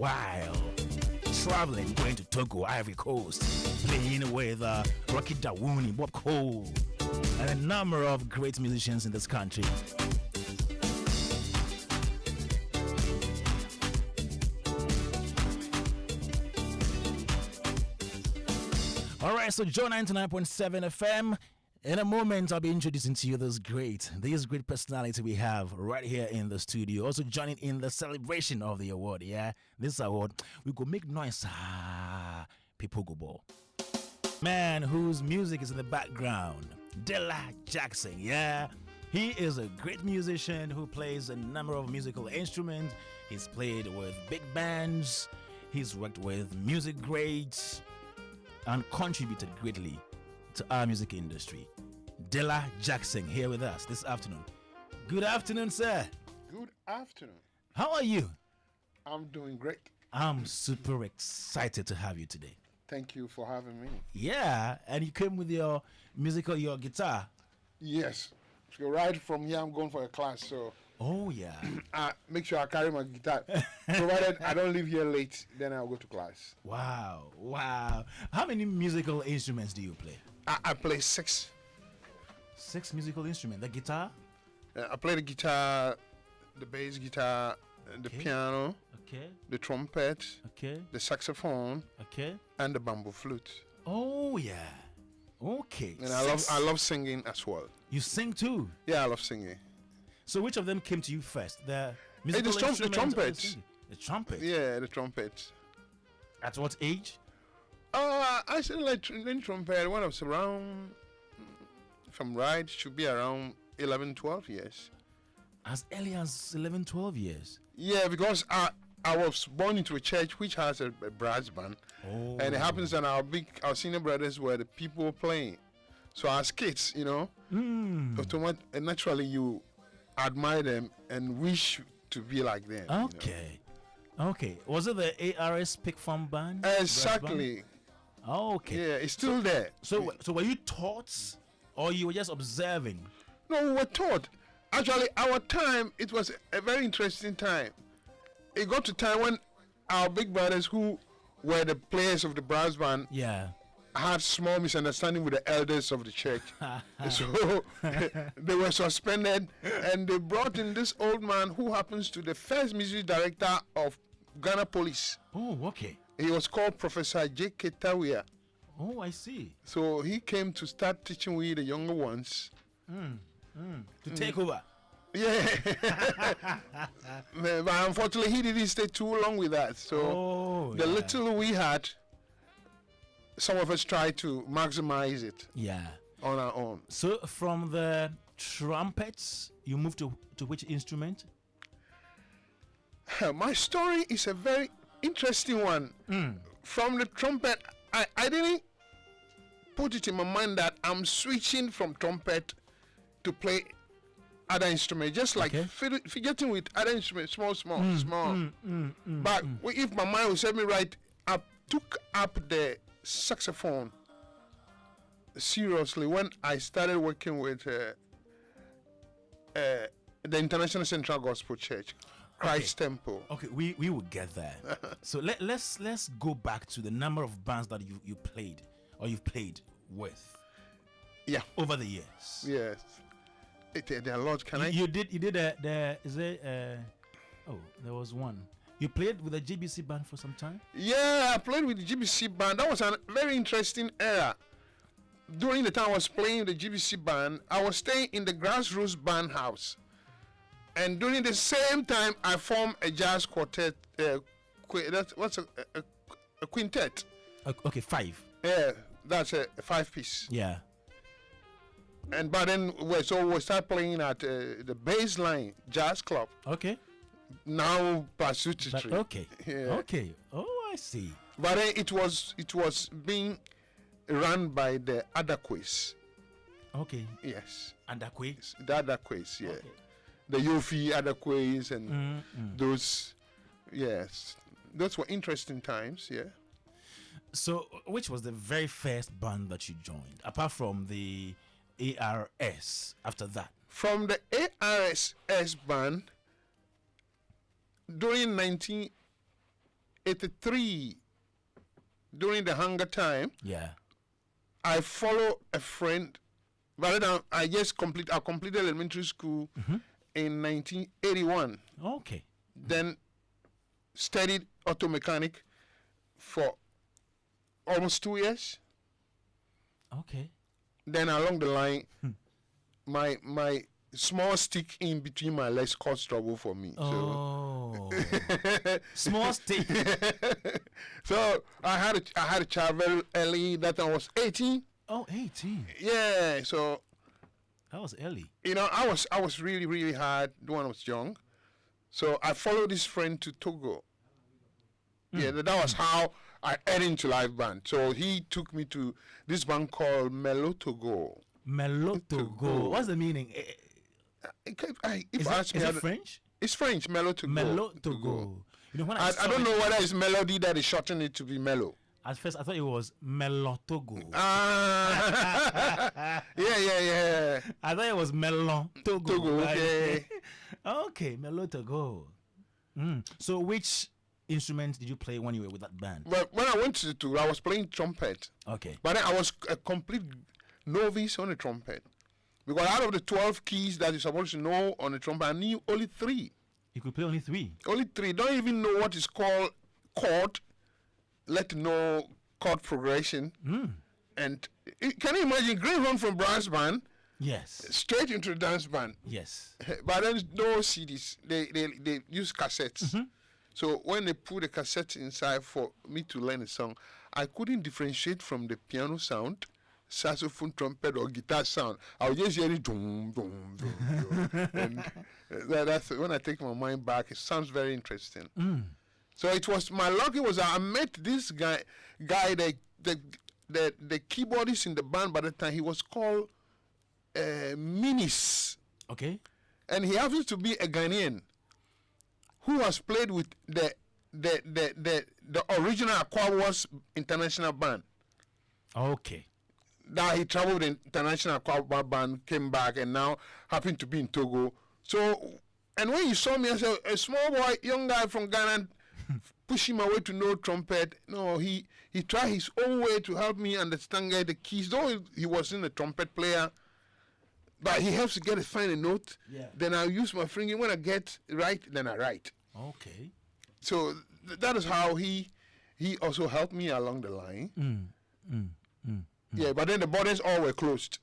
while traveling, going to Togo, Ivory Coast, playing with Rocky Dawuni, Bob Cole, and a number of great musicians in this country. All right, so Joe 99.7 FM. In a moment, I'll be introducing to you this great personality we have right here in the studio. Also joining in the celebration of the award. Yeah, this award, we go make noise. People go ball. Man whose music is in the background, Dela Jackson. Yeah, he is a great musician who plays a number of musical instruments. He's played with big bands. He's worked with music greats and contributed greatly to our music industry. Dela Jackson here with us this afternoon. Good afternoon, sir. Good afternoon. How are you? I'm doing great. I'm super excited to have you today. Thank you for having me. Yeah, and you came with your guitar. Yes. So right from here, I'm going for a class, so... Oh, yeah. Make sure I carry my guitar. Provided I don't leave here late, then I'll go to class. Wow. How many musical instruments do you play? I play 6. 6 musical instruments. The guitar? I play the guitar, the bass guitar, the piano, the trumpet, the saxophone, and the bamboo flute. Oh, yeah. Okay. And I love singing as well. You sing too? Yeah, I love singing. So which of them came to you first? The trumpet. The trumpet? Yeah, the trumpet. At what age? I started like trumpet when I was around, if I'm right, should be around 11, 12 years. As early as 11, 12 years? Yeah, because I was born into a church which has a brass band. Oh. And it happens that our senior brothers were the people playing. So as kids, naturally you admire them and wish to be like them. Okay. Okay. Was it the ARS Pick Farm Band? Exactly. Okay. Yeah, it's still there. So were you taught or you were just observing? No, we were taught. Actually, our time, it was a very interesting time. It got to time when our big brothers who were the players of the brass band had small misunderstanding with the elders of the church. So they were suspended and they brought in this old man who happens to the first music director of Ghana Police. Oh, okay. He was called Professor J.K. Tawia. Oh, I see. So he came to start teaching we the younger ones. To take over. Yeah. But unfortunately he didn't stay too long with that. So the little we had, some of us tried to maximize it on our own. So from the trumpets, you moved to which instrument? My story is a very interesting one. From the trumpet, I didn't put it in my mind that I'm switching from trumpet to play other instruments, just like fidgeting with other instruments, small. But if my mind will set me right, I took up the saxophone seriously when I started working with the International Central Gospel Church, Christ Temple. Okay, we will get there. So let's go back to the number of bands that you played or you've played with. Yeah, over the years. Yes, there are a lot. You did there was one. You played with the GBC band for some time? Yeah, I played with the GBC band. That was a very interesting era. During the time I was playing the GBC band, I was staying in the Grassroots Band House. And during the same time, I formed a jazz quartet. What's a quintet? Okay, 5. Yeah, that's a 5-piece. Yeah. And but then we start playing at the Baseline Jazz Club. Okay. Now Pursuitry. Okay. Yeah. Okay. Oh, I see. But then it was being run by the Adaquis. Okay. Yes. Adaquis. The Adaquis, yeah. Okay. The Yofi Adaquis and those. Yes, those were interesting times. Yeah. So, which was the very first band that you joined, apart from the ARS? After that, from the ARS band, during 1983, during the hunger time, I follow a friend. By the time I completed elementary school in 1981. Okay. Then studied auto mechanic for almost 2 years. Okay. Then along the line, my small stick in between my legs caused trouble for me. Oh. So. Small stick. So I had a child very early. That I was 18. Oh, 18. Yeah. So that was early. You know, I was really, really hard when I was young. So I followed this friend to Togo. Yeah, that was how I entered into live band. So he took me to this band called Melo Togo. Melo Togo. What's the meaning? Is it French? It's French, Melo Togo. Melo Togo. You know, when I don't know whether it's melody that is shortened it to be mellow. At first, I thought it was Melotogo. Yeah. I thought it was Melotogo. Togo, okay. Okay, Melotogo. So, which instrument did you play when you were with that band? Well, when I went to the tour, I was playing trumpet. Okay. But then I was a complete novice on the trumpet. Because out of the 12 keys that you're supposed to know on the trumpet, I knew only 3. You could play only 3? Only 3. Don't even know what is called chord. Let know chord progression. And can you imagine going home from brass band? Yes. Straight into the dance band. Yes. But then no CDs. They use cassettes. So when they put the cassette inside for me to learn a song, I couldn't differentiate from the piano sound, saxophone, trumpet, or guitar sound. I was just hearing dum, dum, dum, dum. And that's when I take my mind back. It sounds very interesting. So it was my luck. It was I met this guy, the keyboardist in the band. By the time he was called Minis. Okay. And he happens to be a Ghanaian who has played with the original Aquawas International Band. Okay. Now he traveled with the International Aquawas Band, came back, and now happened to be in Togo. So, and when he saw me as a small boy, young guy from Ghana, pushing my way to know trumpet, no, he tried his own way to help me understand the keys. Though he wasn't a trumpet player, but he helps to find a note. Yeah. Then I use my finger. When I get right, then I write. Okay. So that is how he also helped me along the line. Yeah, but then the borders all were closed.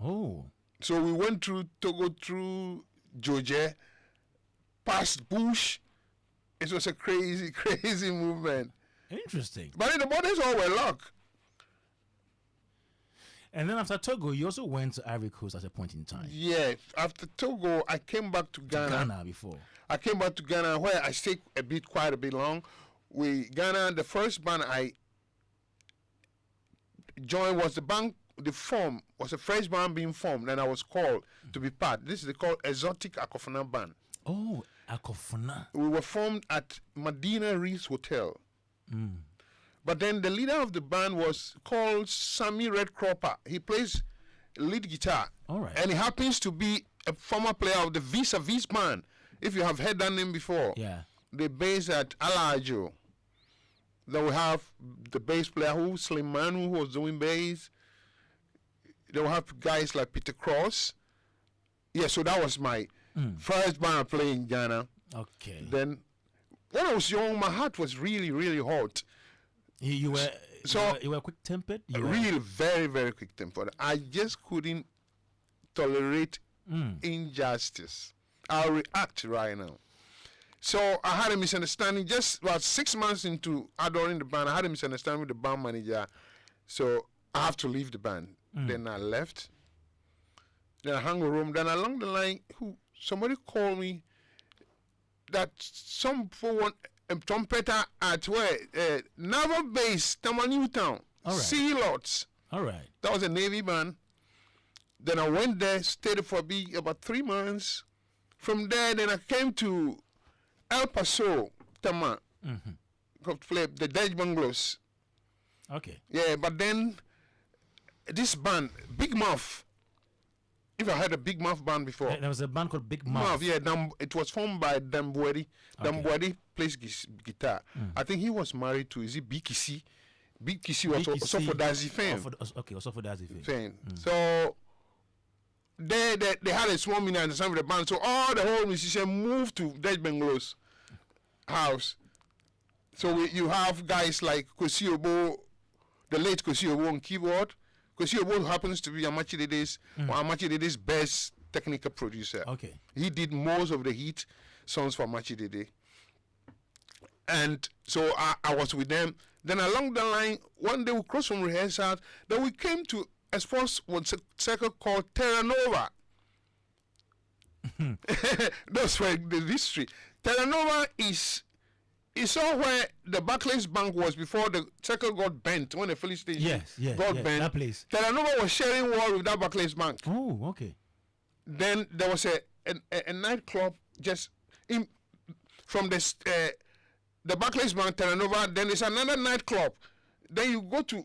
Oh. So we went through Togo, through Georgia, past Bush. It was a crazy, crazy movement. Interesting. But then the borders all were locked. And then after Togo, you also went to Ivory Coast at a point in time. Yeah. After Togo, I came back to Ghana. Ghana before. I came back to Ghana where I stayed quite a bit long. Ghana, the first band I joined was the form was a fresh band being formed, and I was called to be part. This is called Exotic Akofana Band. Oh, Akofana. We were formed at Medina Reefs Hotel. But then the leader of the band was called Sammy Red Cropper. He plays lead guitar. All right. And he happens to be a former player of the Vis-a-Vis band. If you have heard that name before. Yeah. They base at Alajo. Then we have the bass player Slim Man, who was doing bass. They will have guys like Peter Cross. Yeah, so that was my first band I played in Ghana. Okay. Then when I was young, my heart was really, really hot. You were quick-tempered? Really very, very quick-tempered. I just couldn't tolerate injustice. I'll react right now. So I had a misunderstanding just about 6 months into adoring the band. I had a misunderstanding with the band manager. So I have to leave the band. Then I left. Then I hung around. Then along the line, somebody called me that some people want a trumpeter at where? Naval Base, Tama Newtown. All right. Sea Lots. All right. That was a Navy band. Then I went there, stayed for about 3 months. From there, then I came to El Paso, Tama, to play the Dutch Bungalows. Okay. Yeah, but then this band, Big Muff, if I heard a Big Mouth band before. There was a band called Big Mouth. Yeah, it was formed by Dambwadi. Dambwadi plays guitar. I think he was married to, is it Bikisi? Bikisi was also for Dazi fame. Okay, also for Dazi fame. So they had a small meeting with the band. So all the whole musicians moved to Dej Benglow's house. So you have guys like Kwesi Obo, the late Kwesi Obo on keyboard. Kwesi Obo happens to be Amachi Dede's best technical producer. Okay. He did most of the hit songs for Amachi Dede. And so I was with them. Then along the line, one day we crossed from rehearsal. Then we came to a sports circle called Terra Nova. That's where the history. Terra Nova is all where the Barclays Bank was before the circle got bent, when the Philly station got bent. That place. Terra Nova was sharing wall with that Barclays Bank. Oh, okay. Then there was a nightclub just in from the Barclays Bank, Terra Nova. Then there's another nightclub. Then you go to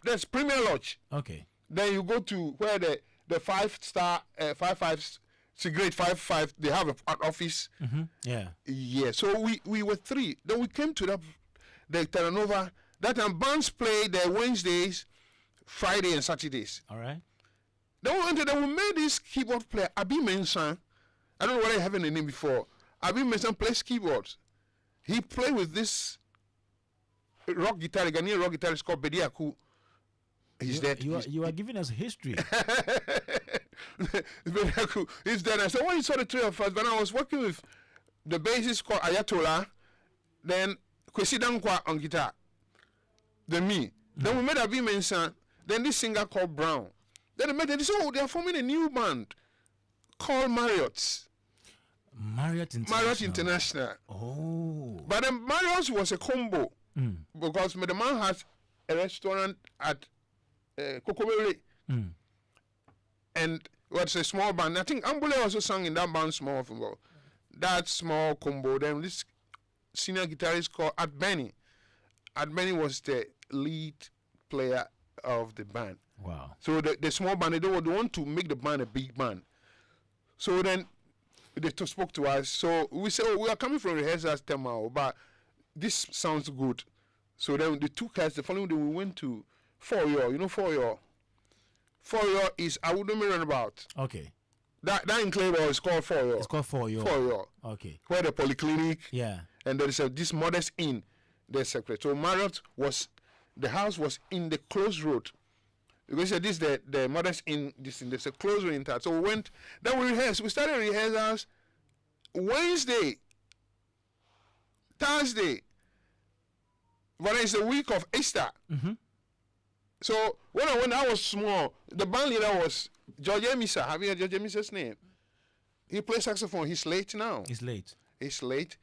there's Premier Lodge. Okay. Then you go to where the 5-star 5-5 cigarette 5-5, they have an office. Yeah. So we were three. Then we came to the Terra Nova. That time bands play their Wednesdays, Friday and Saturdays. All right. Then we went we made this keyboard player, Abi Mensah. I don't know whether I have a name before. Abi Mensah plays keyboards. He played with this rock guitar, Ghanaian rock guitarist called Bediaku. He's dead. You are giving us history. Bediaku, he's dead. And so when you saw the three of us, when I was working with the bassist called Ayatollah, then Kwesi Dankwa on guitar, then me. Then we made Abi Mensah, then this singer called Brown. Then they said, they are forming a new band called Marriott's. Marriott International. Oh. But then Marriott's was a combo because the man has a restaurant at Kokobere. And it was a small band. I think Ambule also sang in that band small. That small combo. Then this senior guitarist called Art Benny. Art Benny was the lead player of the band. Wow. So the small band, they want to make the band a big band. So then they spoke to us. So we said, we are coming from rehearsals tomorrow, but this sounds good. So then they took us. The following day we went to Foyo. You know Foyo? Foyo is Awudome Runabout. Okay. That enclave is called Foyo. It's called Foyo. Foyo. Okay. Where the polyclinic. Yeah. And there is this modest inn. There's separate. So Marriott the house was in the close road. Because this is the modest inn. There's a close road in that. So we went. Then we rehearsed. We started rehearsals Wednesday, Thursday. But it's the week of Easter. So when I was small, the band leader was George Emisa. Have you heard George Emisa's name? He plays saxophone. He's late now. He's late.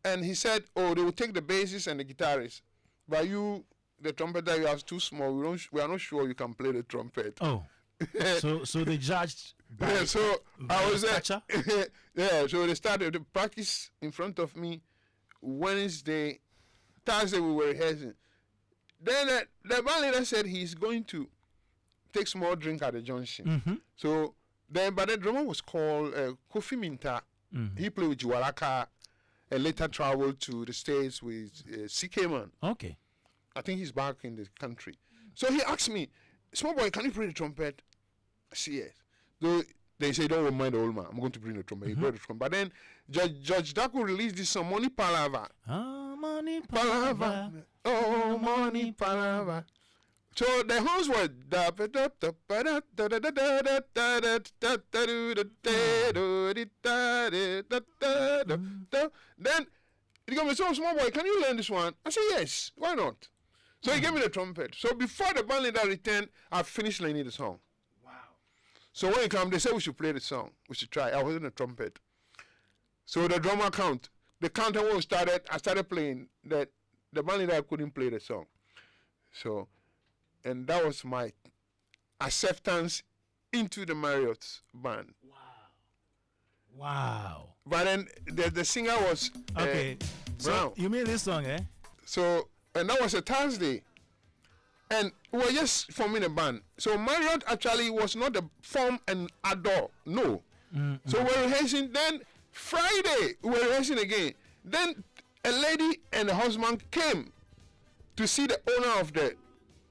And he said, they will take the bassist and the guitarist. But you, the trumpeter, you are too small. We are not sure you can play the trumpet. Oh. so they judged I was there. Yeah, so they started to practice in front of me Wednesday. Thursday we were rehearsing. Then the band leader said he's going to take small drink at the junction. So then, but the drummer was called Kofi Minta. He played with Jiwalaka and later traveled to the States with CK Man. Okay. I think he's back in the country. So he asked me, small boy, can you play the trumpet? I said yes. So they say, don't mind the old man. I'm going to bring the trumpet. He brought the trumpet. But then George Daku released this song, Money Palava. Money Palava. Oh, Money Palava. So the horns were then he got me, so small boy, can you learn this one? I said yes, why not? So he gave me the trumpet. So before the band leader returned, I finished learning the song. Wow. So when he came, they said we should play the song. We should try. I was in the trumpet. So the drummer count. The counter when we started, I started playing. The band leader couldn't play the song. So, and that was my acceptance into the Marriott's band. Wow. But then the singer was okay. Brown. So you made this song, eh? So, and that was a Thursday. And we were just forming a band. So Marriott actually was not a form and adore. No. So we were rehearsing. Then Friday, we were rehearsing again. Then a lady and a husband came to see the owner of the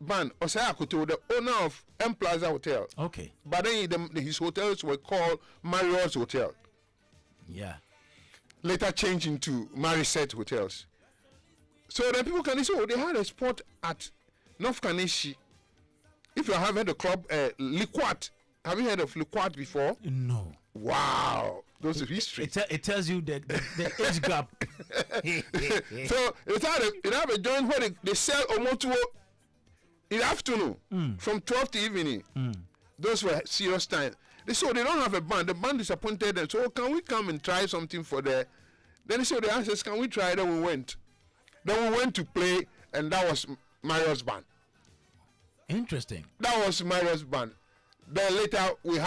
band, Osaya Kuto, the owner of M Plaza Hotel. Okay. But then his hotels were called Marriott's Hotel. Yeah. Later changed into Mariset Hotels. So the people can say, oh, they had a spot at North Kaneshi. If you have heard the club, Liquat. Have you heard of Liquat before? No. Wow. Those are history. It tells you the age gap. So it have a joint where they sell omotuo in the afternoon from 12 to evening. Those were serious times. So they don't have a band. The band disappointed them. So can we come and try something for the... Then they said, they asked us, can we try? Then we went. Then we went to play, and that was Mario's band. Interesting. That was Mario's band. Then later we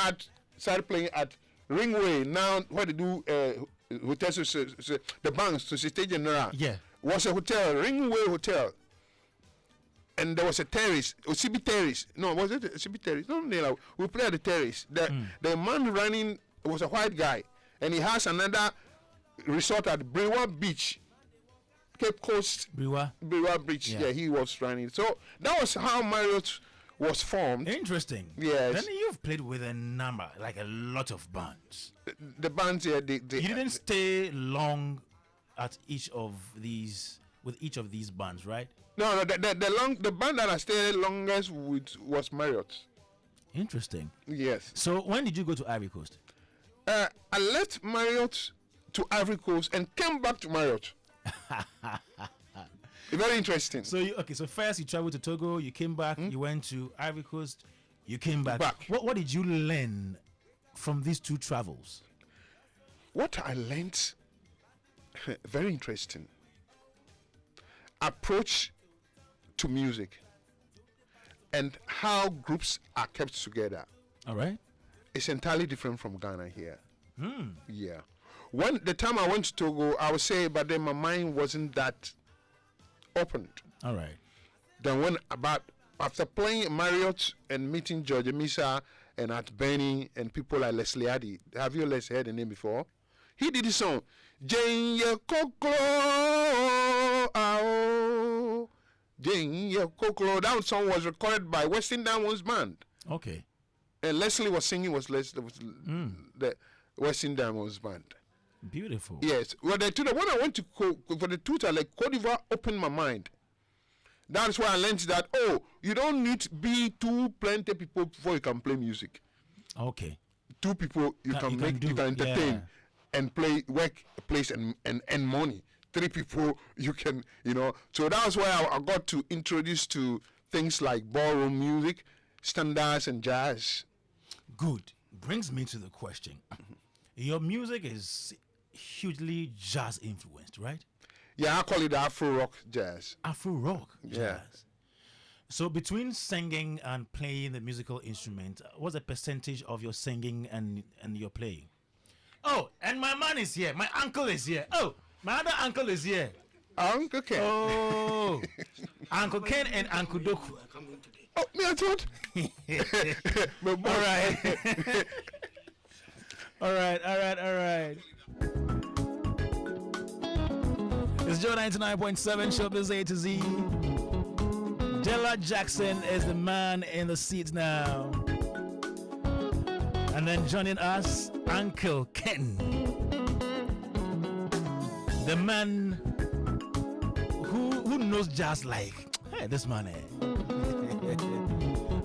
started playing at Ringway. Now what they do, hotels, the banks, Societe Generale. Yeah. Was a hotel, Ringway Hotel. And there was a terrace, CB terrace. No, was it a CB terrace? No, we played at the terrace. The man running was a white guy, and he has another resort at Brewa Beach, Cape Coast. Brewa Beach. Yeah, he was running. So that was how Marriott was formed. Interesting. Yes. Then you've played with a number, like a lot of bands. The bands, yeah, you didn't stay long at each of these bands, right? No, the band that I stayed longest with was Marriott. Interesting. Yes. So when did you go to Ivory Coast? I left Marriott to Ivory Coast and came back to Marriott. Very interesting. So so first you traveled to Togo, you came back, you went to Ivory Coast, you came back. What did you learn from these two travels? What I learned, very interesting. Approach to music and how groups are kept together. All right. It's entirely different from Ghana here. Yeah. When the time I went to Togo, I would say, but then my mind wasn't that opened. All right. Then after playing Marriott and meeting George Misa and Art Benny and people like Leslie Addy, have you heard the name before? He did this song. Jane Koklo, Jane Koklo. That song was recorded by Western Diamonds Band. Okay. And Leslie was singing the Western Diamonds Band. Beautiful. Yes. Well, when I went to for the tutor, like Cote d'Ivoire opened my mind. That's why I learned that, you don't need to be plenty people before you can play music. Okay. 2 people you can entertain and work, place and money. 3 people you can, So that's why I got to introduce to things like ballroom music, standards and jazz. Good. Brings me to the question. Your music is hugely jazz influenced, right? Yeah, I call it Afro rock jazz. Afro rock jazz. Yeah. So between singing and playing the musical instrument, what's the percentage of your singing and your playing? Oh, and my man is here. My uncle is here. Oh, my other uncle is here. Uncle Ken. Oh, Uncle Ken and Uncle Doku. Oh, me I thought. All right. It's Joe 99.7 Showbiz A-Z. Dela Jackson is the man in the seats now. And then joining us, Uncle Ken. The man who knows jazz like, hey, this man.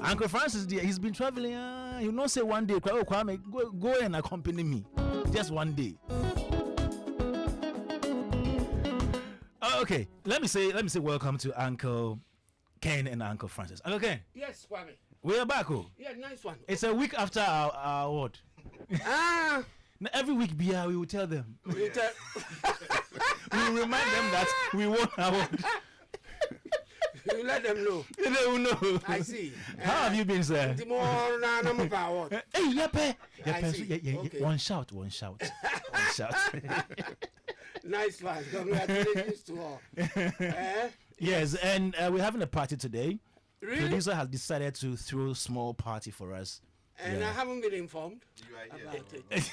Uncle Francis, he's been traveling. He'll not say one day, oh, Kwame, go and accompany me. Just one day. Okay, let me say welcome to Uncle Ken and Uncle Francis. Uncle Ken. Yes, Kwame. We are back, oh. Yeah, nice one. It's a week after our award. Now, every week, we will tell them. we will remind them that we won our award. You let them know. They will know. I see. How have you been, sir? Hey, Yepe. Okay. One shout. Nice one. Congratulations to all. Yes, and we're having a party today. Really? Producer has decided to throw a small party for us. And I haven't been informed about it.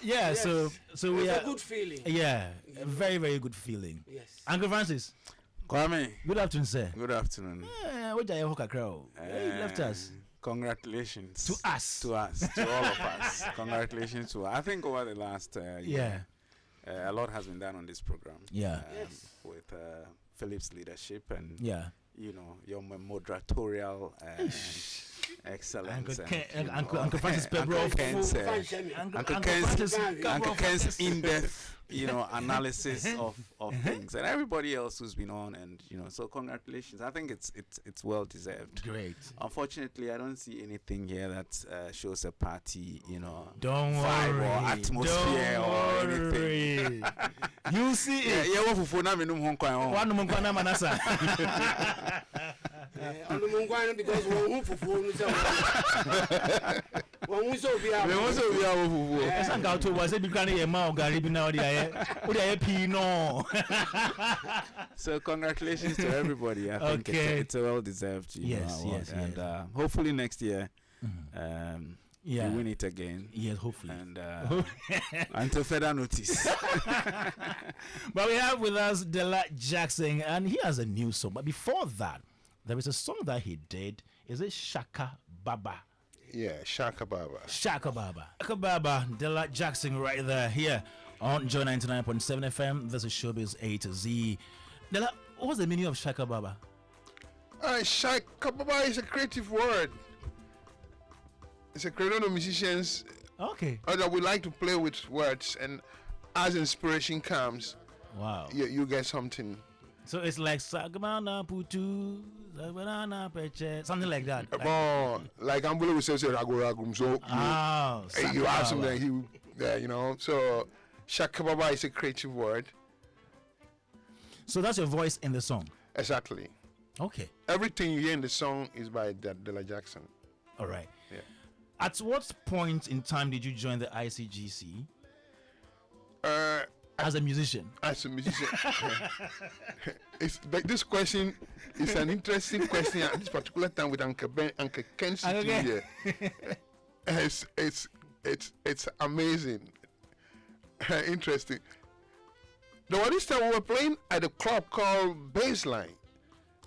Yeah, yes. so we It's are a good feeling. Yeah, a very, very good feeling. Yes. Uncle Francis, Kwame, good afternoon, sir. good afternoon. What are you you left us. Congratulations To us. to all of us. Congratulations to us. I think over the last year, a lot has been done on this program. Yeah. Yes. With Philip's leadership and Yeah. Your moderatorial excellence. Uncle Francis Uncle Ken's in-depth, analysis of things, and everybody else who's been on, and so congratulations. I think it's well deserved. Great. Unfortunately, I don't see anything here that shows a party, Don't vibe worry. or atmosphere or anything. You see it. Because so congratulations to everybody. I think it's a well deserved award. And hopefully next year we win it again. Yes, hopefully. And until further notice. But we have with us Dela Jackson, and he has a new song. But before that, there is a song that he did. Is it Shaka Baba? Yeah, Shaka Baba. Shaka Baba. Shaka Baba, Dela Jackson right there, here on Joy 99.7 FM. This is Showbiz A-Z. Dela, what's the meaning of Shaka Baba? Shaka Baba is a creative word. It's a creative of musicians. Okay. That we like to play with words, and as inspiration comes, wow, you get something. So it's like Sagamana Putu, something like that. Like Ambula will say Raguragum. So you ask him that So Shaka Baba is a creative word. So that's your voice in the song. Exactly. Okay. Everything you hear in the song is by Dela Jackson. All right. Yeah. At what point in time did you join the ICGC? As a musician. As a musician. This question is an interesting question at this particular time with Uncle Ken sitting here. It's amazing. Interesting. Now, this time we were playing at a club called Baseline.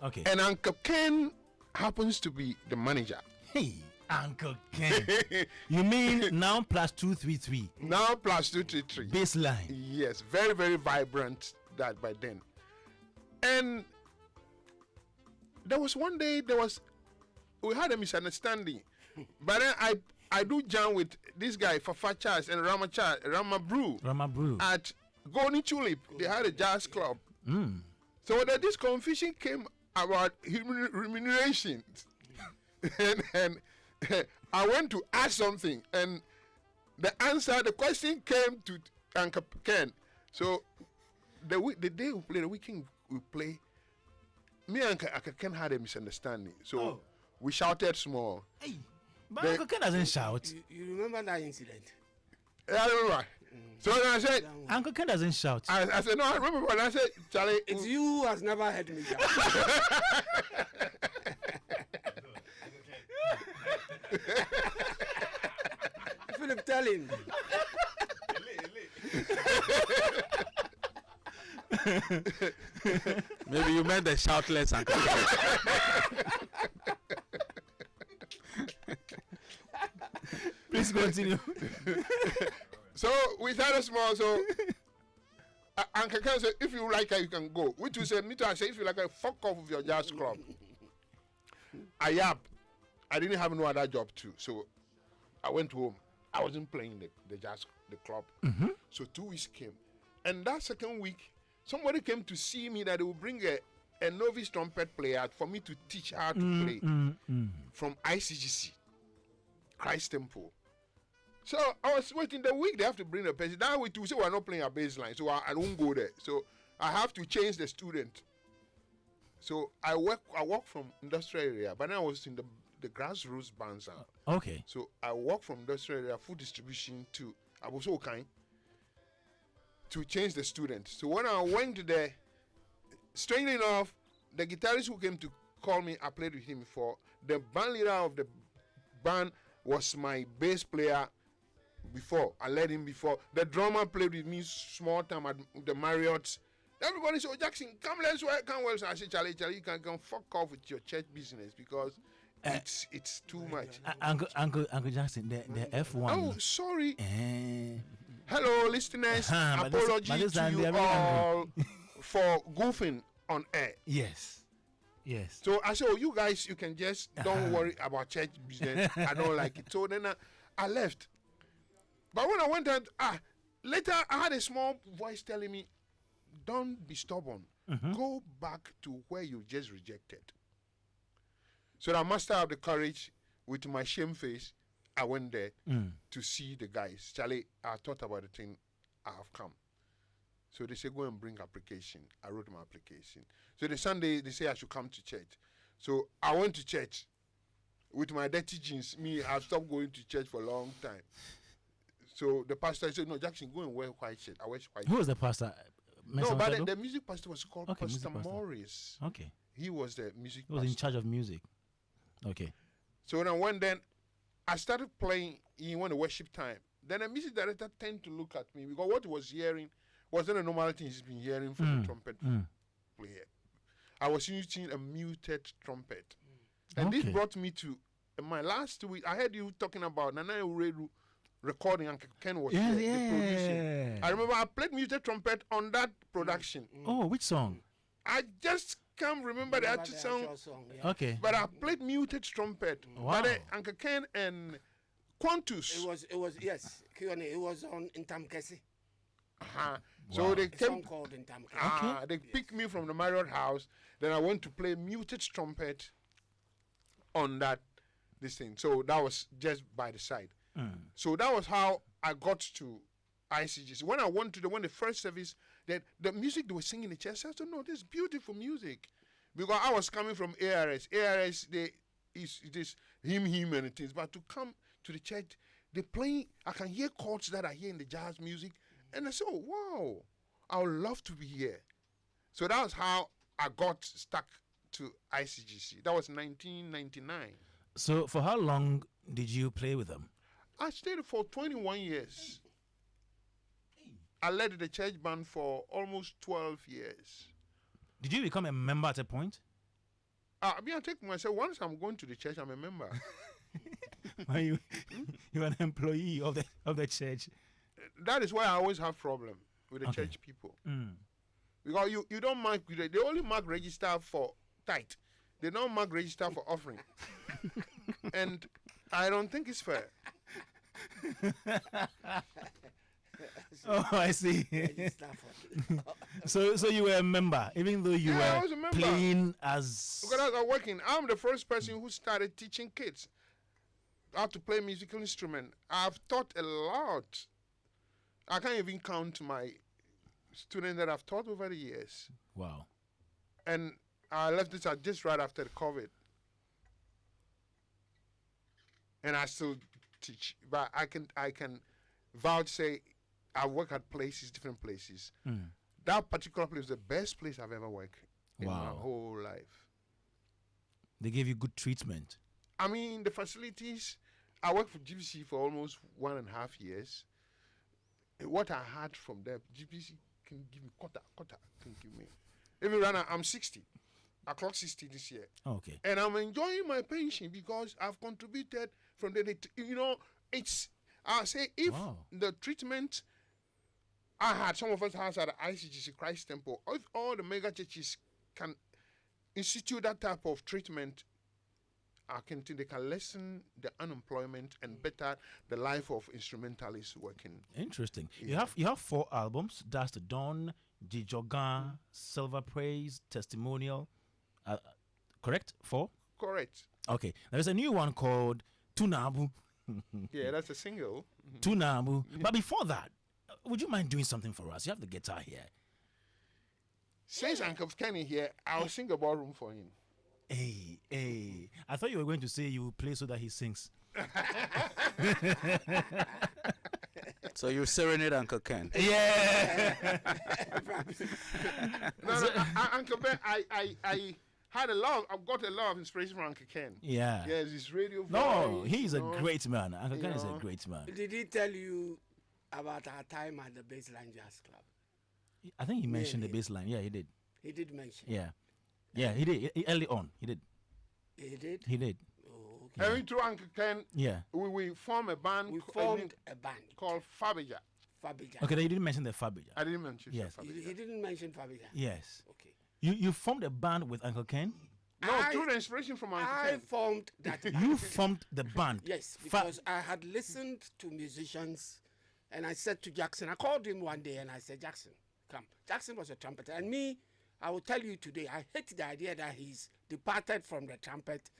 Okay. And Uncle Ken happens to be the manager. Hey, Uncle Ken. You mean now plus 233? Now plus 233. Baseline. Yes, very, very vibrant that by then. And there was one day, we had a misunderstanding. But then I do jam with this guy, Fafa Charles and Rama Brew. At Golden Tulip. They had a jazz club. So this confusion came about remuneration. and I went to ask something, and the question came to Uncle Ken. So the day we play, the weekend we play, me and Uncle Ken had a misunderstanding. So we shouted small. Hey, but Uncle Ken doesn't shout. You remember that incident? I remember. So then I said, Uncle Ken doesn't shout. I said, no, I remember when I said, Charlie. It's you who has never heard me shout. Philip, tell him. Maybe you meant the shoutless Uncle Please continue. So we started small. So Uncle Ken said, if you like it, you can go. Which you said, me too. I said, if you like it, fuck off with your jazz club. I didn't have no other job too. So I went home. I wasn't playing the jazz, the club. So 2 weeks came. And that second week, somebody came to see me that they would bring a novice trumpet player for me to teach how to play from ICGC, Christ Temple. So I was waiting the week they have to bring the person. That week to say we're not playing a bass line, so I don't go there. So I have to change the student. So I work from industrial area, but then I was in the grassroots bands. Okay. So I work from industrial area, food distribution to I was so kind. to change the students. So when I went there, strangely enough, the guitarist who came to call me, I played with him before. The band leader of the band was my bass player before. I led him before. The drummer played with me small time at the Marriott. Everybody said, "Oh, Jackson, come, let's work." Come well. So I said, Charlie, you can come fuck off with your church business because it's too much. Uncle Jackson, the F1. Oh, sorry. Hello, listeners. Apology to you all for goofing on air. Yes. So I said, "Oh, you guys, you can just don't worry about church business. I don't like it." So then I left. But when I went out, later I had a small voice telling me, "Don't be stubborn. Go back to where you just rejected." So I mustered up the courage with my shame face. I went there to see the guys. Charlie, I thought about the thing. I have come. So they say, "Go and bring application." I wrote my application. So the Sunday, they say I should come to church. So I went to church with my dirty jeans. I've stopped going to church for a long time. So the pastor said, "No, Jackson, go and wear white shirt." I wear white shirt. Who was the pastor? No, but the music pastor was called Pastor Morris. Okay. He was the music pastor. He was in charge of music. Okay. So when I went then, I started playing in when the worship time. Then the music director tended to look at me because what he was hearing wasn't a normal thing he's been hearing from the trumpet player. I was using a muted trumpet. And this brought me to my last week. I heard you talking about Nana Uredu recording, and Ken was here, the producing. I remember I played muted trumpet on that production. Oh, which song? I just can't remember the actual song. Okay. But I played muted trumpet. Wow. But Uncle Ken and Quantus. It was yes. It was on Intamkesi. So they A came. song called Intamkesi. They picked me from the Marriott house. Then I went to play muted trumpet on this thing. So that was just by the side. So that was how I got to ICGC. When I went to when the first service, that the music they were singing in the church, I said, "No, this is beautiful music," because I was coming from ARS. ARS, is this hymn and things, but to come to the church, they play. I can hear chords that I hear in the jazz music, and I said, "Oh, wow, I would love to be here." So that was how I got stuck to ICGC. That was 1999. So for how long did you play with them? I stayed for 21 years. I led the church band for almost 12 years. Did you become a member at a point? I take myself, once I'm going to the church, I'm a member. You're an employee of the church. That is why I always have problem with the church people. Because you don't mark, they only mark register for tithe. They don't mark register for offering. And I don't think it's fair. Oh, I see. So you were a member, even though you were playing as... Because I was working. I'm the first person who started teaching kids how to play musical instrument. I've taught a lot. I can't even count my students that I've taught over the years. Wow. And I left this just right after the COVID. And I still teach. But I can vouch say I work at places, different places. That particular place is the best place I've ever worked in my whole life. They gave you good treatment. I mean, the facilities, I worked for GBC for almost 1.5 years. What I had from them, GBC can give me quarter, can give me. Even right now, I'm 60. I clocked 60 this year. Okay. And I'm enjoying my pension because I've contributed from it's, I say if the treatment I had, some of us has at the ICGC Christ Temple, if all the mega churches can institute that type of treatment, I can think they can lessen the unemployment and better the life of instrumentalists working. Interesting. Yeah. You have 4 albums. That's the Dawn, Jijogan, Silver Praise, Testimonial. Correct? 4? Correct. Okay. There's a new one called Tunaabu. Yeah, that's a single. Tunaabu. But before that, would you mind doing something for us? You have the guitar here. Since Uncle Kenny here, I'll sing a ballroom for him. Hey. I thought you were going to say you will play so that he sings. So you serenade Uncle Ken? Yeah. Uncle Ben, I had I've got a lot of inspiration from Uncle Ken. Yeah. Yes, his radio voice. No, he's a great man. Uncle Ken is a great man. Did he tell you about our time at the Baseline Jazz Club? I think he mentioned the bass line. Yeah, he did. He did mention. Yeah. Yeah, he did. Early on, he did. He did? He did. Oh, okay. And through Uncle Ken, we formed a band. We formed a band called Fabija. Fabija. Okay, then you didn't mention the Fabija. I didn't mention He didn't mention Fabija. Yes. Okay. You formed a band with Uncle Ken? No, through the inspiration from Uncle Ken. I formed that band. You formed the band? Yes, because I had listened to musicians and I said to Jackson, I called him one day and I said, Jackson, come. Jackson was a trumpeter. And me, I will tell you today, I hate the idea that he's departed from the trumpet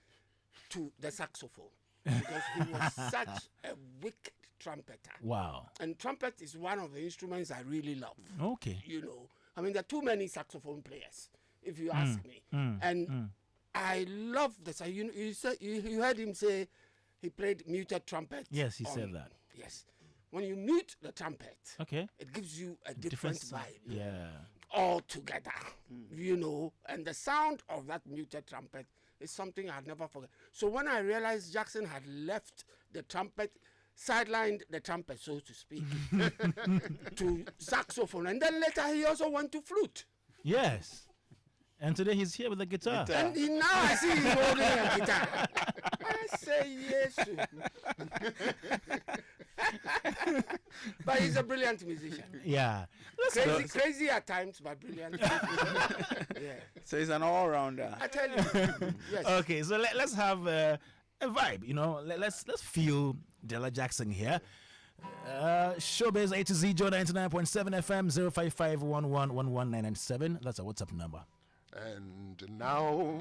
to the saxophone. Because he was such a wicked trumpeter. Wow. And trumpet is one of the instruments I really love. Okay. You know, I mean, there are too many saxophone players, if you ask me. I love this. You heard him say he played muted trumpet. Yes, he said that. Yes. When you mute the trumpet, it gives you a different vibe. Yeah. Altogether, you know, and the sound of that muted trumpet is something I'll never forget. So when I realized Jackson had left the trumpet, sidelined the trumpet, so to speak, to saxophone, and then later he also went to flute. Yes. And today he's here with the guitar. And now I see he's holding a guitar. I say yes. But he's a brilliant musician. Yeah. Crazy at times, but brilliant. Yeah. So he's an all-rounder. I tell you. Yes. Okay, so let's have a vibe, you know. Let's feel Dela Jackson here. Showbiz A-Z, Joe 99.7 FM, 055111197. That's our WhatsApp number. And now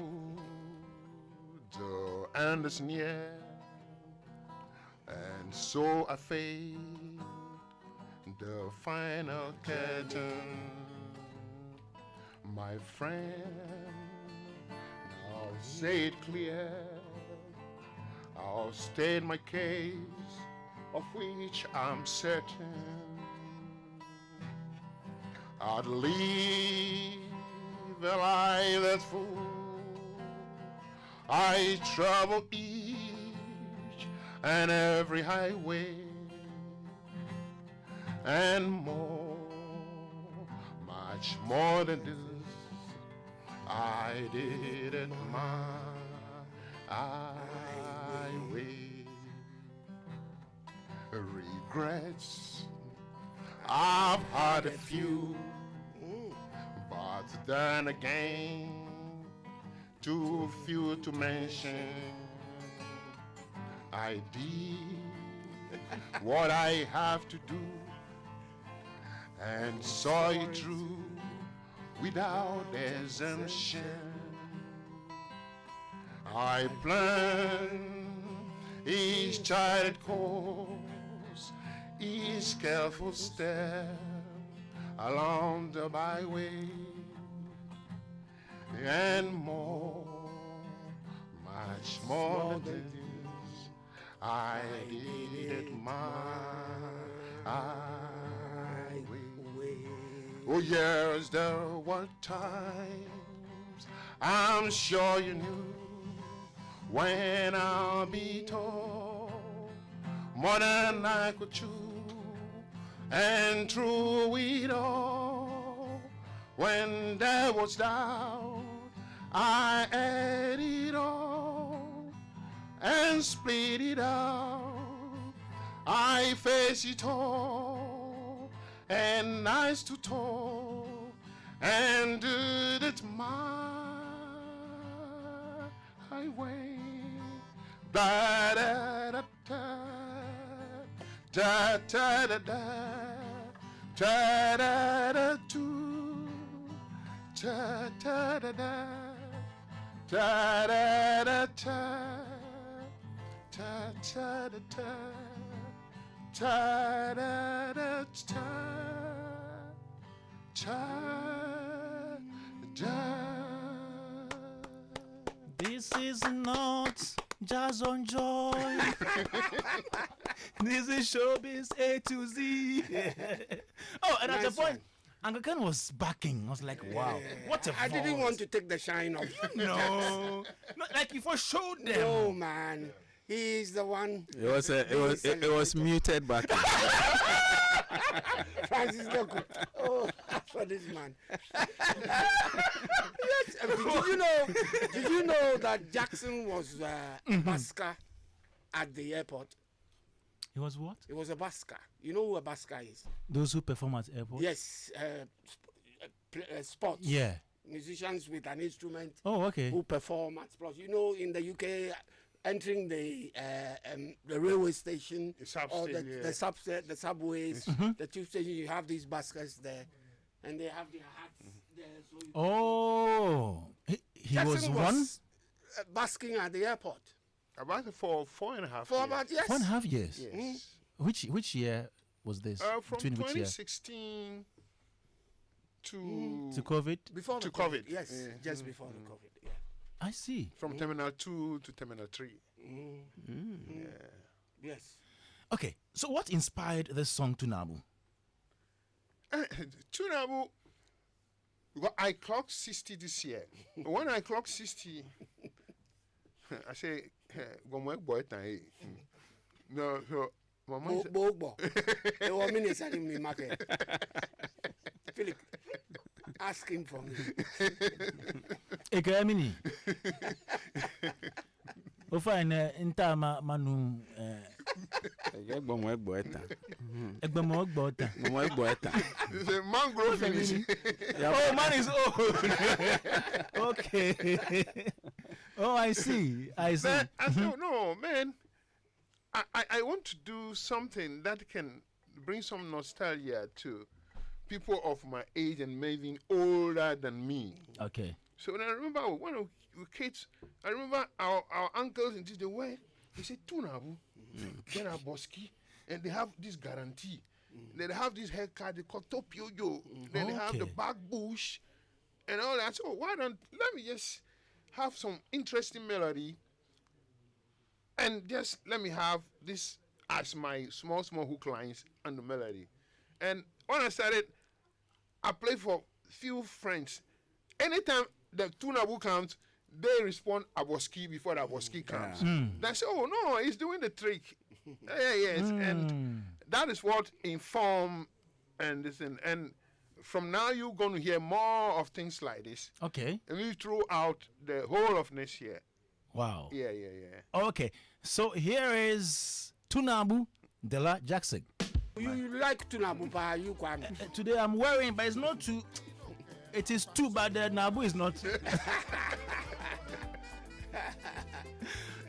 the end is near, and so I fade the final curtain. My friend, I'll say it clear, I'll state my case, of which I'm certain. I'd leave a life that's full. I travel each and every highway and more, much more than this. I did it my way. Regrets, I've had a few, but then again, too few to mention. I did what I have to do and saw it through without exemption. I planned each charted course, each careful step along the byway, and more, much more than this, I did it my way. Oh yes, there were times I'm sure you knew when I'll be told more than I could chew, and through it all, when there was doubt, I ate it all and split it out. I face it all and I stood tall and did it my way. Da da da da da da da da da da da do da da da da da da da da da da da da da da da. This is not Jazz on Joy. This is Showbiz A to Z. Oh, and Nice at the point, one. Uncle Ken was backing. I was like, wow, what a I voice. didn't want to take the shine off. No, like you for showed them. No, man. He's the one. It was muted back. Francis Loco. Oh, for this man. Yes, did you know that Jackson was a busker at the airport? He was what? He was a busker. You know who a busker is? Those who perform at airport? Yes, sports. Yeah. Musicians with an instrument. Oh, okay. Who perform at sports. You know, in the UK, entering the railway station, the subways, the tube station, you have these baskets there, and they have their hats there. So he was one? Basking at the airport. About for 4.5 years. Yes. 4.5 years? Yes. Which year was this? From 2016 to COVID? Before to the COVID. Yes, just before the COVID. Yeah. I see. From Terminal 2 to Terminal 3. Yeah. Yes. Okay, so what inspired this song Tunaabu? Tunaabu, well, I clocked 60 this year. When I clocked 60, I say, no, so Mama market. Philip, ask him for me. Ekamini. Ofa enta manu Egbomo Egbota. It's a mangrove finish. Oh, man is old. Okay. Oh, I see. Man, I said, no, man. I want to do something that can bring some nostalgia to people of my age and maybe older than me. Okay. So when I remember one of the kids, I remember our uncles in the way, they say Tunaabu, then a Boski, and they have this guarantee. They have this haircut, they call top yo-yo. Then they have the back bush and all that. So why don't let me just have some interesting melody and just let me have this as my small hook lines and the melody. And when I started, I played for few friends. Anytime the Tunaabu comes, they respond Aboski before the Aboski comes. They say, oh no, he's doing the trick. Yes. And that is what informed and this and from now you're going to hear more of things like this. Okay. And we throughout the whole of next year. Wow. Yeah. Okay. So here is Tunaabu, Dela Jackson. You like Tunaabu, pa? You Kwame? Today I'm wearing, but it's not too. It is too, but the Nabu is not.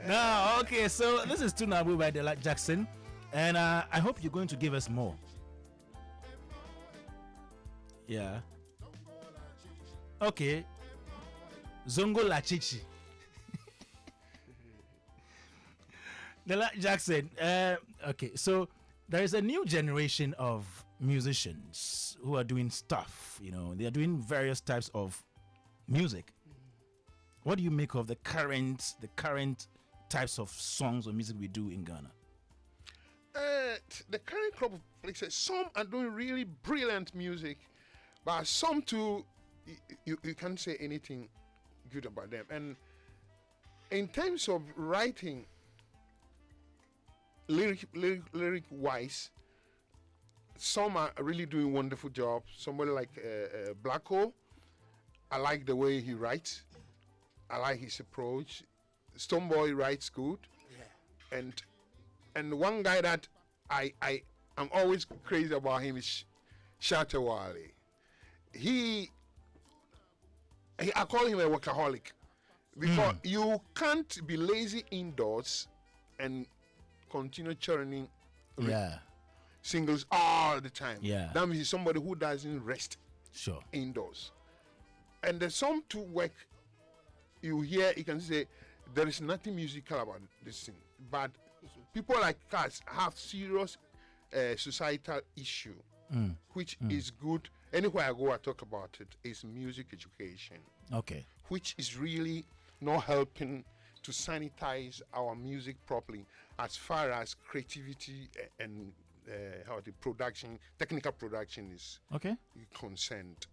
No, okay. So this is Tunaabu by Dela Jackson, and I hope you're going to give us more. Yeah. Okay. Zongo Lachichi. Dela Jackson. Okay, so there is a new generation of musicians who are doing stuff. You know, they are doing various types of music. What do you make of the current types of songs or music we do in Ghana? The current crop of, like I said, some are doing really brilliant music, but some too, you can't say anything good about them. And in terms of writing, lyric wise, some are really doing wonderful jobs. Somebody like Black Hole, I like the way he writes. I like his approach. Stoneboy writes good. Yeah. And one guy that I'm always crazy about him is Shatawale. I call him a workaholic because you can't be lazy indoors and continue churning singles all the time. Yeah. That means he's somebody who doesn't rest indoors. And the song to work, you hear, you can say, there is nothing musical about this thing. But people like us have serious societal issue, which is good. Anywhere I go, I talk about it. It's music education. Okay. Which is really not helping to sanitize our music properly as far as creativity and how the production, technical production is concerned.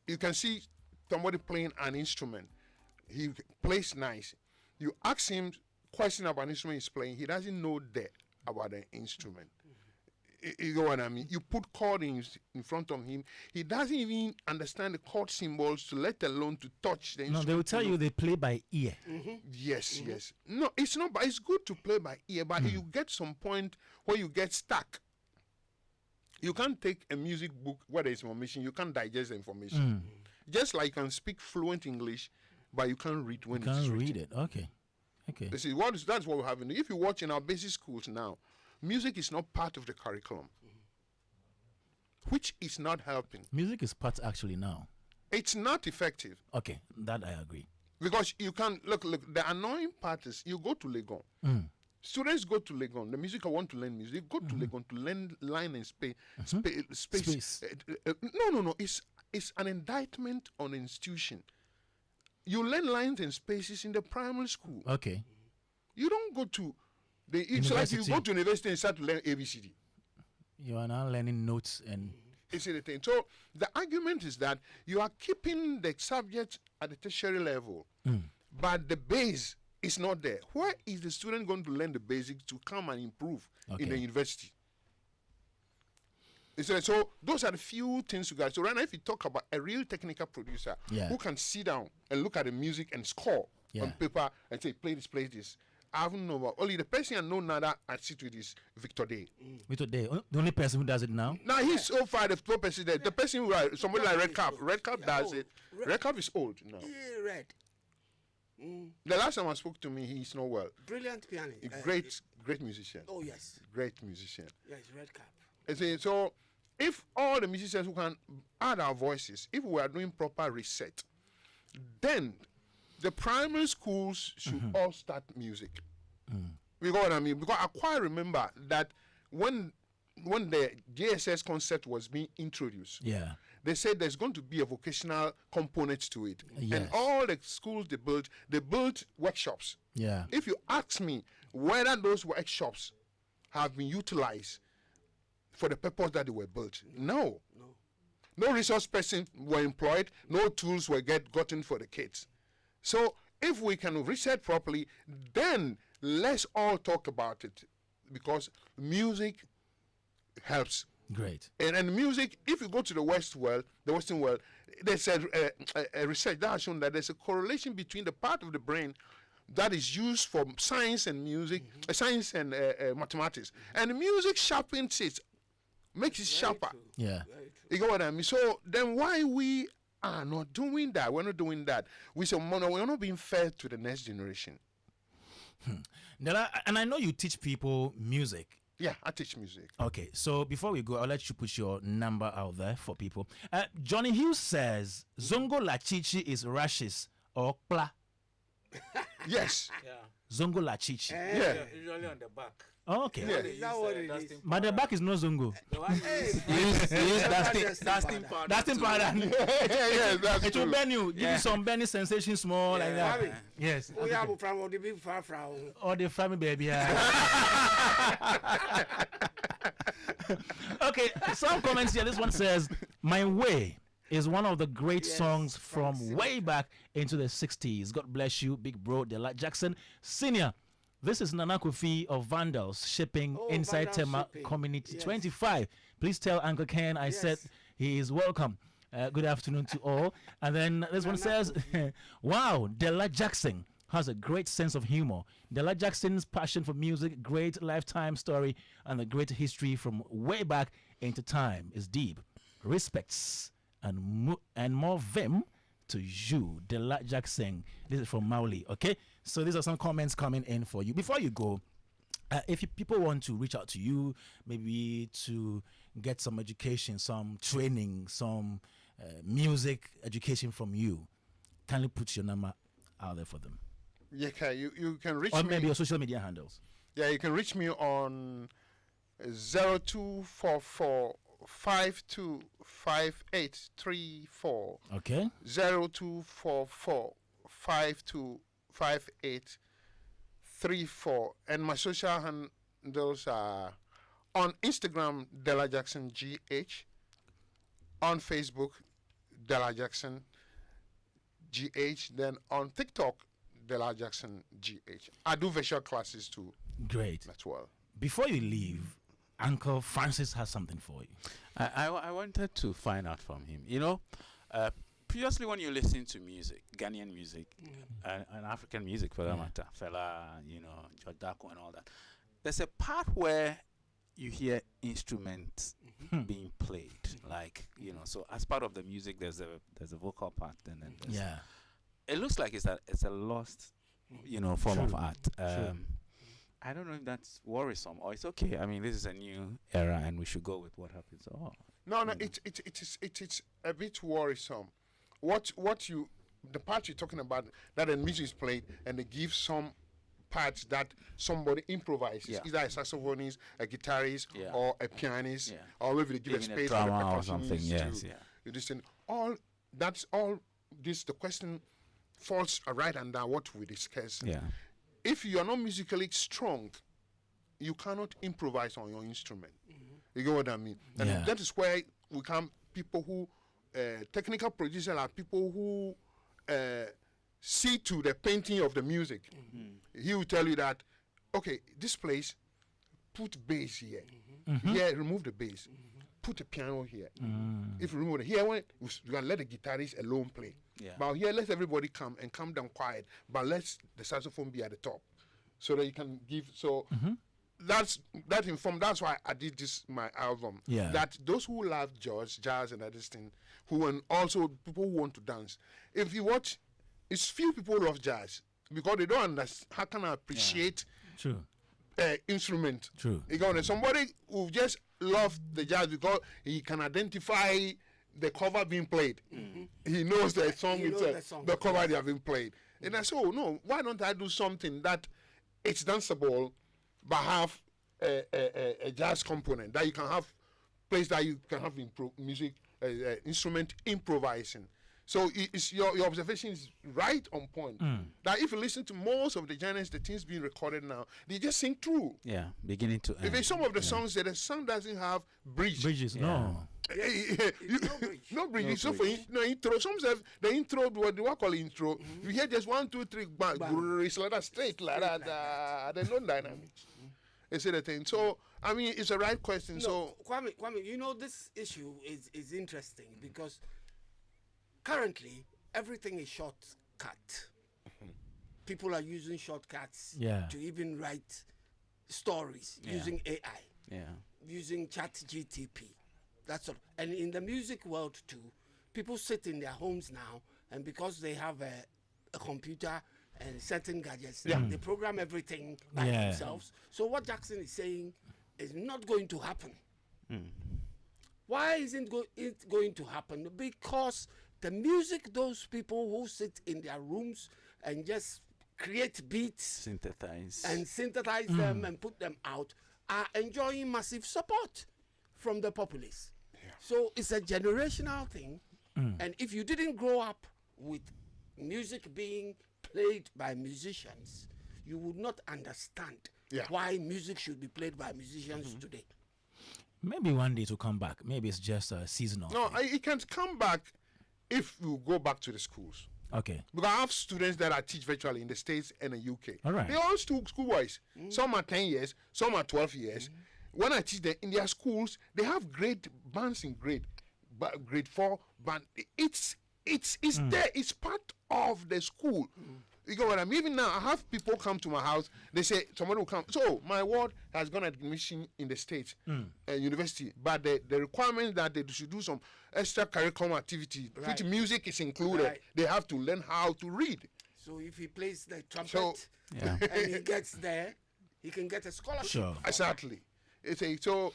You can see somebody playing an instrument. He plays nice. You ask him question about an instrument he's playing, he doesn't know that about the instrument. You know what I mean? You put chords in front of him, he doesn't even understand the chord symbols, to let alone to touch the instrument. No, they will tell you they play by ear. Yes. No, it's not, but it's good to play by ear, but you get some point where you get stuck. You can't take a music book where there is information, you can't digest the information. Just like you can speak fluent English, but you can't read when it's written. Can't read it. Okay. You see, that's what we have. If you watch in our basic schools now, music is not part of the curriculum, which is not helping. Music is part actually now. It's not effective. Okay, that I agree. Because you can look. The annoying part is you go to Legon. Students go to Legon. The music I want to learn music. Go to Legon to learn line and space. No. It's an indictment on the institution. You learn lines and spaces in the primary school. Okay. You don't go to it's like you go to university and start to learn ABCD. You are now learning notes and. It's the thing. So the argument is that you are keeping the subject at the tertiary level, but the base is not there. Where is the student going to learn the basics to come and improve in the university? So those are the few things you got. So right now, if you talk about a real technical producer who can sit down and look at the music and score on paper and say, play this. I haven't know about. Only the person I know now that I sit with is Victor Day. Victor Day, the only person who does it now? Now he's so far the top person there. The person who somebody like Red Cap. Red Cap does it. Red Cap is old now. Yeah, Red. The last time I spoke to me, he's not well. Brilliant pianist. Great musician. Oh, yes. Great musician. Yes, Red Cap. So if all the musicians who can add our voices, if we are doing proper reset, then the primary schools should all start music. You know what I mean? Because I quite remember that when the JSS concept was being introduced, they said there's going to be a vocational component to it. And all the schools they built workshops. If you ask me whether those workshops have been utilized for the purpose that they were built, no resource person were employed, no tools were gotten for the kids. So if we can reset properly, then let's all talk about it, because music helps. Great. And music, if you go to the Western world, there's a research that has shown that there's a correlation between the part of the brain that is used for science and music, science and mathematics, and music sharpens it, makes it sharper. Yeah. You know what I mean? So then why we are not doing that? We're not doing that. We say, we're not being fair to the next generation. And I know you teach people music. Yeah, I teach music. Okay, so before we go, I'll let you put your number out there for people. Johnny Hughes says, Zongo Lachichi is rashes or pla. Yes. Zongo Lachichi. Usually on the back. Oh, okay. Yeah. Is that what it is? But the back is no Zongo. Dustin powder. That's It will true. burn you. Give you some burning sensation small like that. Yes. We have a from the big far from. Or the family baby. Okay, some comments here. This one says, My Way is one of the great songs from way back into the 60s. God bless you, big bro, Dela Jackson Senior. This is Nana Kofi of Vandals shipping inside Vandals Tema shipping. Community 25. Please tell Uncle Ken I said he is welcome. Good afternoon to all. And then this one says, wow, Dela Jackson has a great sense of humor. Dela Jackson's passion for music, great lifetime story, and the great history from way back into time is deep. Respects and more vim to you, Dela Jackson. This is from Mauli, okay? So these are some comments coming in for you. Before you go, if people want to reach out to you, maybe to get some education, some training, some music education from you, kindly put your number out there for them. Yeah, you can reach me. Or maybe your social media handles. Yeah, you can reach me on 0244 525834. Okay. 0244 525834. 34. And my social handles are on Instagram, Dela Jackson GH. On Facebook, Dela Jackson GH. Then on TikTok, Dela Jackson GH. I do visual classes too. Great. As well. Before you leave, Uncle Francis has something for you. I wanted to find out from him. You know, previously when you listen to music, Ghanaian music, and African music for that matter, fella, you know, Jodako and all that, there's a part where you hear instruments being played, like, you know. So as part of the music, there's a vocal part, and then there's it looks like it's a lost, you know, form of art. I don't know if that's worrisome or it's okay. I mean, this is a new era, and we should go with what happens. No, it's a bit worrisome. The part you're talking about, that the music is played and they give some parts that somebody improvises, either a saxophonist, a guitarist, or a pianist, or maybe they give a space for a percussionist or something. The question falls right under what we discussed. If you are not musically strong, you cannot improvise on your instrument. You get what I mean? And that is where we come, people who, technical producers are people who see to the painting of the music. He will tell you that, okay, this place, put bass here. Here, remove the bass. Put a piano here. If you remove it here, you can let the guitarist alone play. But here, let everybody come and come down quiet. But let the saxophone be at the top, so that you can give. So that's why I did my album. That those who love jazz and other things, and also people who want to dance. If you watch, it's few people love jazz because they don't understand. How can I appreciate instrument? You know, somebody who just love the jazz because he can identify the cover being played. He knows the song the cover they have been played. And I said, oh no, why don't I do something that it's danceable but have a jazz component, that you can have place that you can have music instrument improvising. So your observation is right on point. That if you listen to most of the genres, the things being recorded now, they just sing through. Beginning to end. Even some of the songs that the song doesn't have bridges. No. No bridges. So for intro, some say the intro, what do I call intro? You hear just 1, 2, 3, bang, it's like that, straight like that. There's no dynamics. It's the thing. So I mean, it's a right question. So Kwame, you know, this issue is interesting because currently everything is shortcut. People are using shortcuts to even write stories using AI, using ChatGTP. That's all. And in the music world too, people sit in their homes now, and because they have a computer and certain gadgets, they program everything by themselves. So what Jackson is saying is not going to happen. Why isn't it going to happen? Because the music, those people who sit in their rooms and just create beats, synthesize them and put them out, are enjoying massive support from the populace. So it's a generational thing. And if you didn't grow up with music being played by musicians, you would not understand why music should be played by musicians today. Maybe one day to come back. Maybe it's just a seasonal thing. It can come back if you go back to the schools. Okay. Because I have students that I teach virtually in the States and the UK. All right. They're all schoolboys. Some are 10 years, some are 12 years. When I teach them in their schools, they have great bands in grade 4 band. It's there. It's part of the school. You know what I mean? Even now, I have people come to my house. They say, somebody will come. So, my ward has gone admission in the States, university. But the requirement that they should do some extra curriculum activity, which music is included, they have to learn how to read. So, if he plays the trumpet and he gets there, he can get a scholarship. Sure. Exactly. So,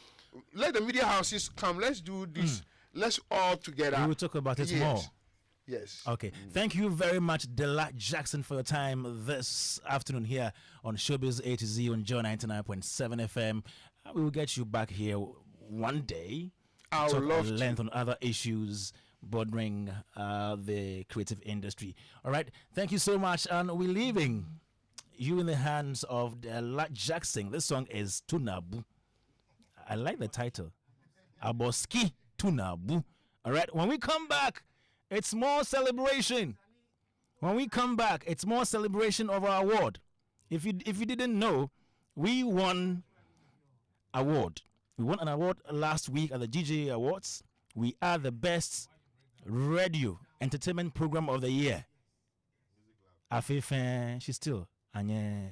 let the media houses come. Let's do this. Let's all together. We will talk about it more. Yes. Okay. Thank you very much, Dela Jackson, for your time this afternoon here on Showbiz A-Z on Joy 99.7 FM. We will get you back here one day. I would love to. Length on other issues bordering the creative industry. All right. Thank you so much. And we're leaving you in the hands of Dela Jackson. This song is Tunaabu. I like the title. Aboski Tunaabu. All right. When we come back, it's more celebration. When we come back, it's more celebration of our award. If you didn't know, we won award. We won an award last week at the GJA Awards. We are the best radio entertainment program of the year. Afife, she's still. Anye.